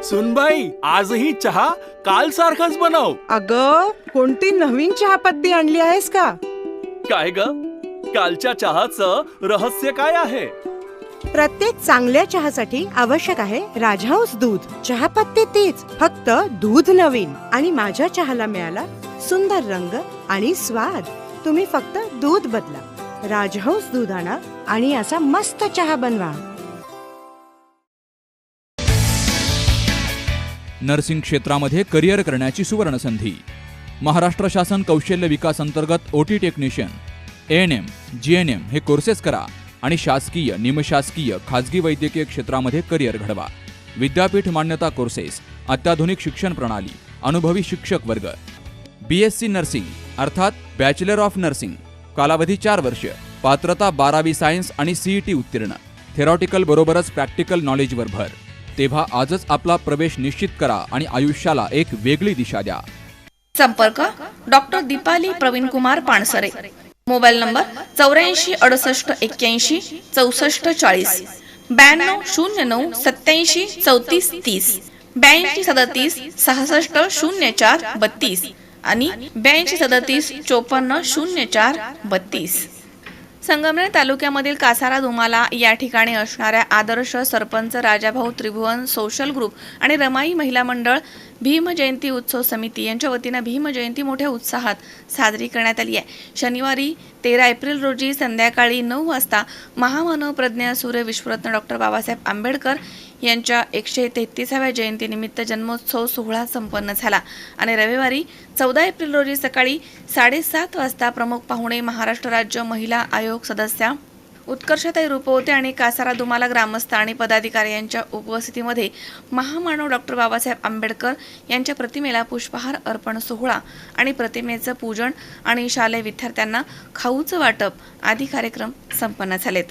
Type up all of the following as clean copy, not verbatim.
सुनबाई, आजही चहा काल सारखाच बनव. अग, कोणती नवीन चहापत्ती आणली आहेस का? काय ग, कालच्या चहाचं रहस्य काय आहे? प्रत्येक चांगल्या चहासाठी आवश्यक आहे राजहंस दूध. चहापत्ती तीच, फक्त दूध नवीन. आणि माझ्या चहाला मिळाला सुंदर रंग आणि स्वाद. तुम्ही फक्त दूध बदला, राजहंस दूध आणा आणि असा मस्त चहा बनवा. नर्सिंग क्षेत्रामध्ये करिअर करण्याची सुवर्ण संधी. महाराष्ट्र शासन कौशल्य विकास अंतर्गत ओटी टेक्निशियन, ANM, GNM हे कोर्सेस करा आणि शासकीय, निमशासकीय, खाजगी वैद्यकीय क्षेत्रामध्ये करिअर घडवा. विद्यापीठ मान्यता कोर्सेस, अत्याधुनिक शिक्षण प्रणाली, अनुभवी शिक्षक वर्ग. BSc नर्सिंग अर्थात बॅचलर ऑफ नर्सिंग, कालावधी 4 वर्ष, पात्रता 12वी सायन्स आणि CET उत्तीर्ण. थेरॉटिकल बरोबरच प्रॅक्टिकल नॉलेजवर भर. तेव्हा आजच आपला प्रवेश निश्चित करा आणि आयुष्याला एक वेगळी दिशा द्या. संपर्क doctor Dipali Pravin Kumar Pansare. Mobile number 84 68 81 64 40, 92 09 87 34 30, 82 37 66 04 32 आणि 82 37 54 04 32. संगमनेर तालुक्यामधील कासारा दुमाला या ठिकाणी असणाऱ्या आदर्श सरपंच राजाभाऊ त्रिभुवन सोशल ग्रुप आणि रमाई महिला मंडळ भीम जयंती उत्सव समिती यांच्या वतीनं भीम जयंती मोठ्या उत्साहात साजरी करण्यात आली आहे. शनिवारी 13 एप्रिल रोजी संध्याकाळी 9 वाजता महामानव प्रज्ञा सूर्य विश्वरत्न डॉक्टर बाबासाहेब आंबेडकर यांच्या 133व्या जयंतीनिमित्त जन्मोत्सव सोहळा संपन्न झाला आणि रविवारी 14 एप्रिल रोजी सकाळी 7:30 वाजता प्रमुख पाहुणे महाराष्ट्र राज्य महिला आयोग सदस्या उत्कर्षताई रूपवते आणि कासारा दुमाला ग्रामस्थ आणि पदाधिकारी यांच्या उपस्थितीमध्ये महामानव डॉक्टर बाबासाहेब आंबेडकर यांच्या प्रतिमेला पुष्पहार अर्पण सोहळा आणि प्रतिमेचं पूजन आणि शालेय विद्यार्थ्यांना खाऊचं वाटप आदी कार्यक्रम संपन्न झालेत.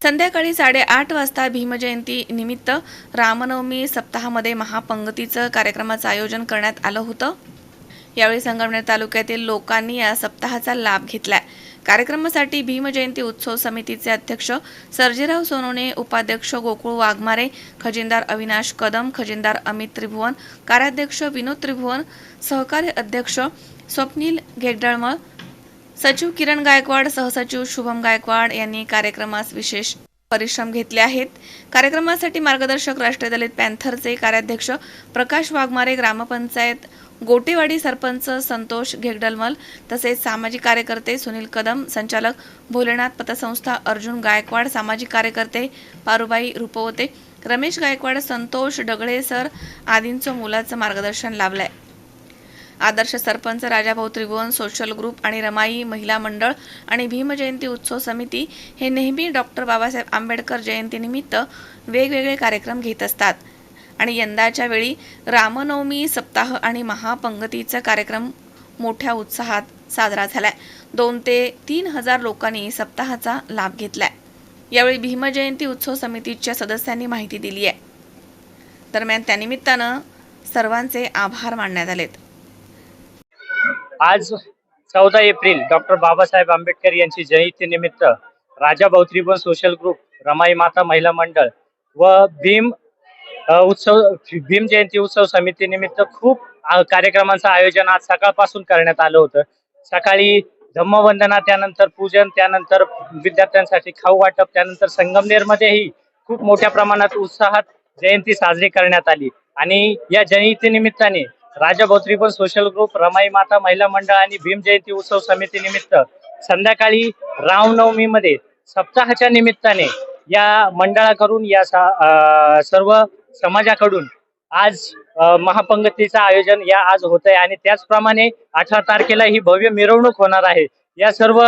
संध्याकाळी 8:30 वाजता भीमजयंती निमित्त रामनवमी सप्ताहामध्ये महापंगतीचं कार्यक्रमाचं आयोजन करण्यात आलं होतं. यावेळी संगमनेर तालुक्यातील लोकांनी या सप्ताहाचा लाभ घेतलाय. कार्यक्रमासाठी भीमजयंती उत्सव समितीचे अध्यक्ष सर्जेराव सोनवणे, उपाध्यक्ष गोकुळ वाघमारे, खजिनदार अविनाश कदम, खजिनदार अमित त्रिभुवन, कार्याध्यक्ष विनोद त्रिभुवन, सहकारी अध्यक्ष स्वप्नील घेगडळमळ, सचिव किरण गायकवाड, सहसचिव शुभम गायकवाड यांनी कार्यक्रमास विशेष परिश्रम घेतले आहेत. कार्यक्रमासाठी मार्गदर्शक राष्ट्रीय दलित पॅन्थरचे कार्याध्यक्ष प्रकाश वाघमारे, ग्रामपंचायत गोटेवाडी सरपंच संतोष घेगडलमल, तसेच सामाजिक कार्यकर्ते सुनील कदम, संचालक भोलेनाथ पतसंस्था अर्जुन गायकवाड, सामाजिक कार्यकर्ते पारुबाई रूपवते, रमेश गायकवाड, संतोष डगळे सर आदींचं मोलाचं मार्गदर्शन लाभलंय. आदर्श सरपंच राजाभाऊ त्रिभुवन सोशल ग्रुप आणि रमाई महिला मंडळ आणि भीमजयंती उत्सव समिती हे नेहमी डॉक्टर बाबासाहेब आंबेडकर जयंतीनिमित्त वेगवेगळे कार्यक्रम घेत असतात आणि यंदाच्या वेळी रामनवमी सप्ताह आणि महापंगतीचा कार्यक्रम मोठ्या उत्साहात साजरा झालाय. 2 ते 3 हजार लोकांनी सप्ताहाचा लाभ घेतलाय. यावेळी भीमजयंती उत्सव समितीच्या सदस्यांनी माहिती दिली आहे. दरम्यान त्यानिमित्तानं सर्वांचे आभार मानण्यात आलेत. आज 14 एप्रिल डॉक्टर बाबासाहेब आंबेडकर यांची जयंती निमित्त राजाभाऊ त्रिभुवन सोशल ग्रुप, रमाई माता महिला मंडळ व भीम जयंती उत्सव समिती निमित्त खूप कार्यक्रमांचं आयोजन आज सकाळपासून करण्यात आलं होतं. सकाळी धम्मवंदना, त्यानंतर पूजन, त्यानंतर विद्यार्थ्यांसाठी खाऊ वाटप, त्यानंतर संगमनेरमध्येही खूप मोठ्या प्रमाणात उत्साहात जयंती साजरी करण्यात आली. आणि या जयंती निमित्ताने राजाभाऊ त्रिभुवन सोशल ग्रुप, रमाई माता महिला मंडळ आणि भीम जयंती उत्सव समिती निमित्त संध्याकाळी रामनवमीमध्ये सप्ताहाच्या निमित्ताने या मंडळाकडून, या सर्व समाजाकडून आज महापंगतीचं आयोजन आज होत आहे. आणि त्याचप्रमाणे 18 तारखेला ही भव्य मिरवणूक होणार आहे. या सर्व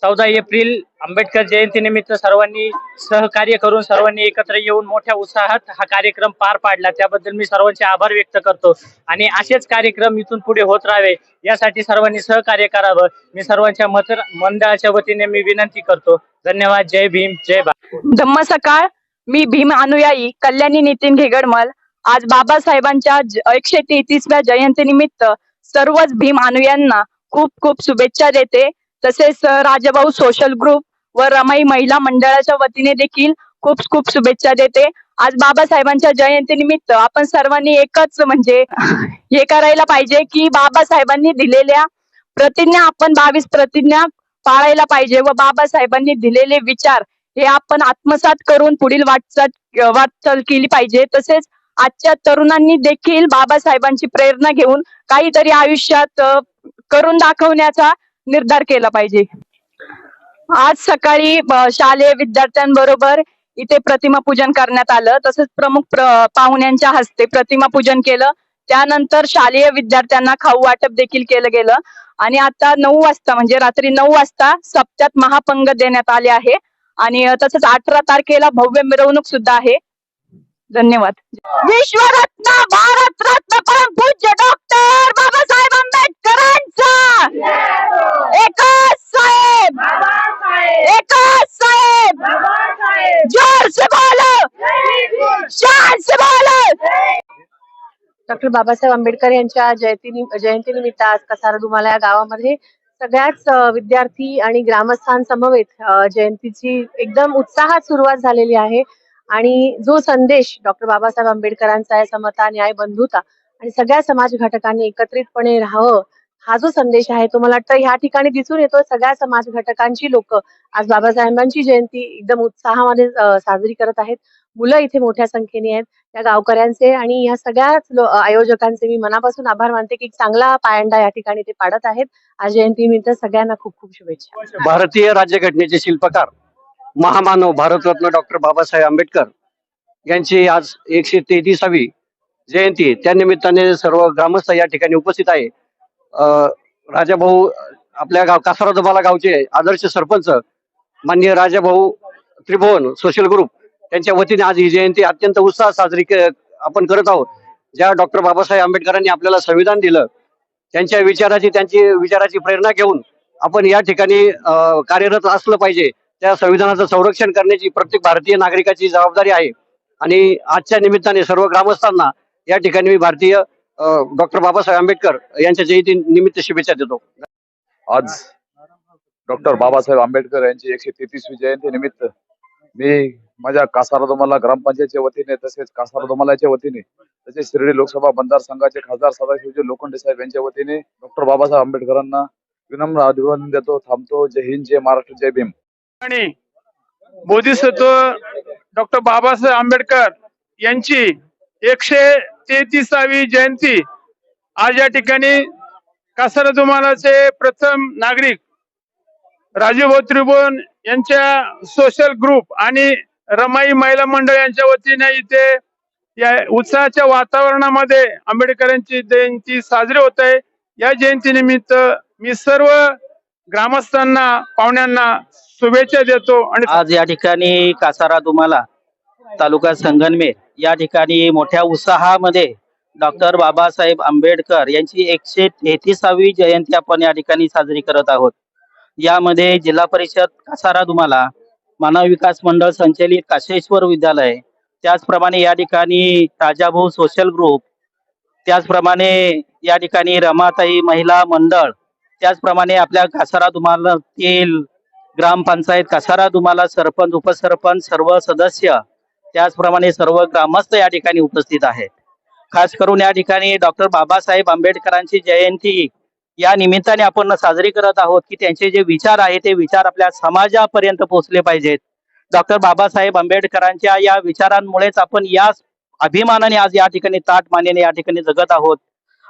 14 एप्रिल आंबेडकर जयंती निमित्त सर्वांनी सहकार्य करून, सर्वांनी एकत्र येऊन मोठ्या उत्साहात हा कार्यक्रम पार पाडला. त्याबद्दल मी सर्वांचे आभार व्यक्त करतो आणि असेच कार्यक्रम इथून पुढे होत राहावे यासाठी सर्वांनी सहकार्य करावं मी सर्वांच्या मंडळाच्या वतीने मी विनंती करतो. धन्यवाद. जय भीम, जय भारत. धम्म सकाळ. मी भीम अनुयायी कल्याणी नितीन घेगडमल आज बाबासाहेबांच्या 133व्या जयंतीनिमित्त सर्वच भीम अनुयायांना खूप खूप शुभेच्छा देते. तसेच राजाभाऊ सोशल ग्रुप व रमाई महिला मंडळाच्या वतीने देखील खूप खूप शुभेच्छा देते. आज बाबासाहेबांच्या जयंतीनिमित्त आपण सर्वांनी एकच म्हणजे हे करायला पाहिजे की बाबासाहेबांनी दिलेल्या प्रतिज्ञा आपण 22 प्रतिज्ञा पाळायला पाहिजे व बाबासाहेबांनी दिलेले विचार हे आपण आत्मसात करून पुढील वाटचाल केली पाहिजे. तसेच आजच्या तरुणांनी देखील बाबासाहेबांची प्रेरणा घेऊन काहीतरी आयुष्यात करून दाखवण्याचा निर्धार केला पाहिजे. आज सकाळी शालेय विद्यार्थ्यांबरोबर इथे प्रतिमा पूजन करण्यात आलं. तसंच प्रमुख पाहुण्यांच्या हस्ते प्रतिमा पूजन केलं. त्यानंतर शालेय विद्यार्थ्यांना खाऊ वाटप देखील केलं गेलं आणि आता 9 वाजता म्हणजे रात्री 9 वाजता सप्त्यात महापंगत देण्यात आले आहे आणि तसंच 18 तारखेला भव्य मिरवणूक सुद्धा आहे. धन्यवाद. विश्वरत्न भारतरत्न परमपूज्य डॉक्टर बाबासाहेब आंबेडकरांचा एकच साहेब, एकच साहेब, जोर से बोलो, शान से बोलो. डॉक्टर बाबासाहेब आंबेडकर यांच्या जयंतीनिमित्त आज कसारा दुमाला या गावामध्ये सगळ्याच विद्यार्थी आणि ग्रामस्थांसमवेत जयंतीची एकदम उत्साहात सुरुवात झालेली आहे. आणि जो संदेश डॉक्टर बाबासाहेब आंबेडकरांचा आहे, समता, न्याय, बंधुता आणि सगळ्या समाज घटकांनी एकत्रितपणे राहावं, हा जो संदेश आहे तो मला वाटतं ह्या ठिकाणी दिसून येतो. सगळ्या समाज घटकांची लोक आज बाबासाहेबांची जयंती एकदम उत्साहामध्ये साजरी करत आहेत. मुलं इथे मोठ्या संख्येने आहेत. या गावकऱ्यांचे आणि या सगळ्याच आयोजकांचे मी मनापासून आभार मानते की चांगला पायंडा या ठिकाणी ते पाडत आहेत. आज जयंतीनिमित्त सगळ्यांना खूप खूप शुभेच्छा. भारतीय राज्यघटनेचे शिल्पकार महामानव भारतरत्न डॉक्टर बाबासाहेब आंबेडकर यांची आज 133वी जयंती. त्यानिमित्ताने सर्व ग्रामस्थ या ठिकाणी उपस्थित आहे. राजाभाऊ आपल्या गाव कासारा दुमाला गावचे आदर्श सरपंच माननीय राजाभाऊ त्रिभुवन सोशल ग्रुप यांच्या वतीने आज ही जयंती अत्यंत उत्साहात साजरी आपण करत आहोत. ज्या डॉक्टर बाबासाहेब आंबेडकरांनी आपल्याला संविधान दिलं, त्यांची विचाराची प्रेरणा घेऊन आपण या ठिकाणी कार्यरत असलं पाहिजे. त्या संविधानाचं संरक्षण करण्याची प्रत्येक भारतीय नागरिकाची जबाबदारी आहे. आणि आजच्या निमित्ताने सर्व ग्रामस्थांना या ठिकाणी मी भारतीय डॉक्टर बाबासाहेब आंबेडकर यांच्या जयंती निमित्त शुभेच्छा देतो. आज डॉक्टर बाबासाहेब आंबेडकर यांची 133वी जयंती निमित्त मी माझ्या कासारा दुमाला ग्रामपंचायतच्या वतीने तसेच कासारा दुमालाच्या वतीने तसेच शिर्डी लोकसभा मतदारसंघाचे खासदार सदाशिवजी लोखंडे साहेब यांच्या वतीने डॉक्टर बाबासाहेब आंबेडकरांना विनम्र अभिवादन देतो. थांबतो. जय हिंद, जय महाराष्ट्र, जय भीम. आणि बोधिसत्व डॉक्टर बाबासाहेब आंबेडकर यांची 133वी जयंती आज या ठिकाणी कासारा दुमालाचे प्रथम नागरिक राजूभाऊ त्रिभुवन यांच्या सोशल ग्रुप आणि रमाई महिला मंडळ यांच्या वतीने इथे या उत्साहाच्या वातावरणामध्ये आंबेडकरांची जयंती साजरी होत आहे. या जयंतीनिमित्त मी सर्व ग्रामस्थांना पाहुण्यांना शुभेच्छा देतो. आणि आज या ठिकाणी कासारा दुमाला तालुका संगमनेर या ठिकाणी मोठ्या उत्साहामध्ये डॉक्टर बाबासाहेब आंबेडकर यांची 133वी जयंती आपण या ठिकाणी साजरी करत आहोत. यामध्ये जिल्हा परिषद कासारा दुमाला, मानव विकास मंडळ संचलित काशेश्वर विद्यालय, त्याचप्रमाणे या ठिकाणी राजाभाऊ सोशल ग्रुप, त्याचप्रमाणे या ठिकाणी रमाताई महिला मंडळ, त्याचप्रमाणे आपल्या कासारा दुमालातील ग्रामपंचायत कासारा दुमाला सरपंच, उपसरपंच, सर्व सदस्य, त्याचप्रमाणे सर्व ग्रामस्थ या ठिकाणी उपस्थित आहेत. खास करून या ठिकाणी डॉक्टर बाबासाहेब आंबेडकरांची जयंती या निमित्ताने आपण साजरी करत आहोत की त्यांचे जे विचार आहेत ते विचार आपल्या समाजापर्यंत पोहोचले पाहिजेत. डॉक्टर बाबासाहेब आंबेडकरांच्या या विचारांमुळेच आपण या अभिमानाने आज या ठिकाणी ताठ मानेने या ठिकाणी जगत आहोत.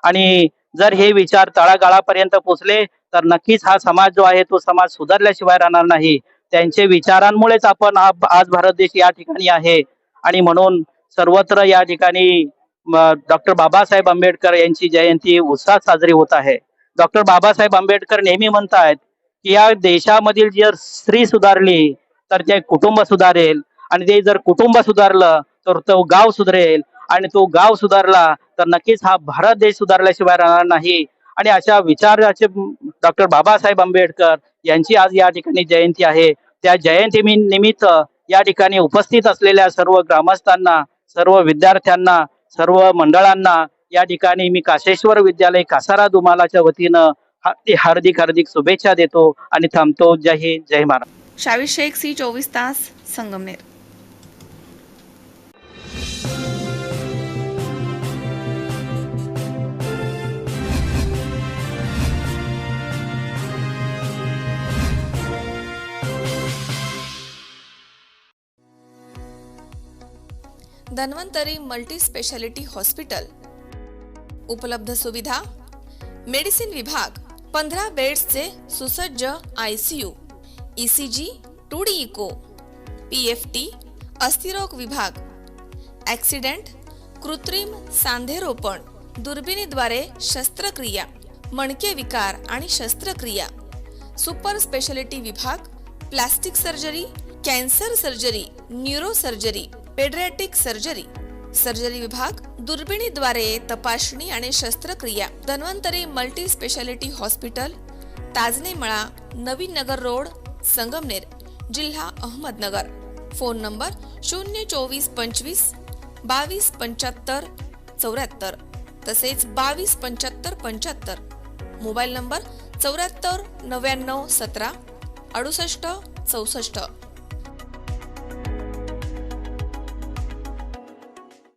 आणि जर हे विचार तळागाळापर्यंत पोहोचले तर नक्कीच हा समाज जो आहे तो समाज सुधारल्याशिवाय राहणार नाही. त्यांचे विचारांमुळेच आपण आज भारत देश या ठिकाणी आहे. आणि म्हणून सर्वत्र या ठिकाणी डॉक्टर बाबासाहेब आंबेडकर यांची जयंती उत्साहात साजरी होत आहे. डॉक्टर बाबासाहेब आंबेडकर नेहमी म्हणतात की या देशामधील जर स्त्री सुधारली तर ते कुटुंब सुधारेल, आणि ते जर कुटुंब सुधारलं तर तो गाव सुधारेल, आणि तो गाव सुधारला तर नक्कीच हा भारत देश सुधारल्याशिवाय राहणार नाही. आणि अशा विचाराचे डॉक्टर बाबासाहेब आंबेडकर यांची आज या ठिकाणी जयंती आहे. त्या जयंती निमित्त या ठिकाणी उपस्थित असलेल्या सर्व ग्रामस्थांना, सर्व विद्यार्थ्यांना, सर्व मंडळांना या ठिकाणी मी काशेश्वर विद्यालय कासारा दुमालाच्या वतीनं हार्दिक हार्दिक शुभेच्छा देतो आणि थांबतो. जय हिंद, जय महाराष्ट्र. शावीर शेख, C24 तास, Sangamner. Dhanvantari multi speciality hospital. उपलब्ध सुविधा: मेडिसिन विभाग, 15 बेड्सचे सुसज्ज ICU, ECG, 2D echo, PFT, अस्थिरोग विभाग, ॲक्सिडेंट, कृत्रिम सांधेरोपण, दुर्बिणीद्वारे शस्त्रक्रिया, मणके विकार आणि शस्त्रक्रिया, सुपर स्पेशालिटी विभाग, plastic surgery, cancer surgery, neuro surgery, paediatric surgery, surgery विभाग, दुर्बिणीद्वारे तपासणी आणि शस्त्रक्रिया. Dhanvantari multi speciality hospital, Tajne मळा, नवीन नगर रोड, संगमनेर, जिल्हा अहमदनगर. फोन नंबर 02425 2275 74 तसेच 2275 75. Mobile number 74 99 17 68 64.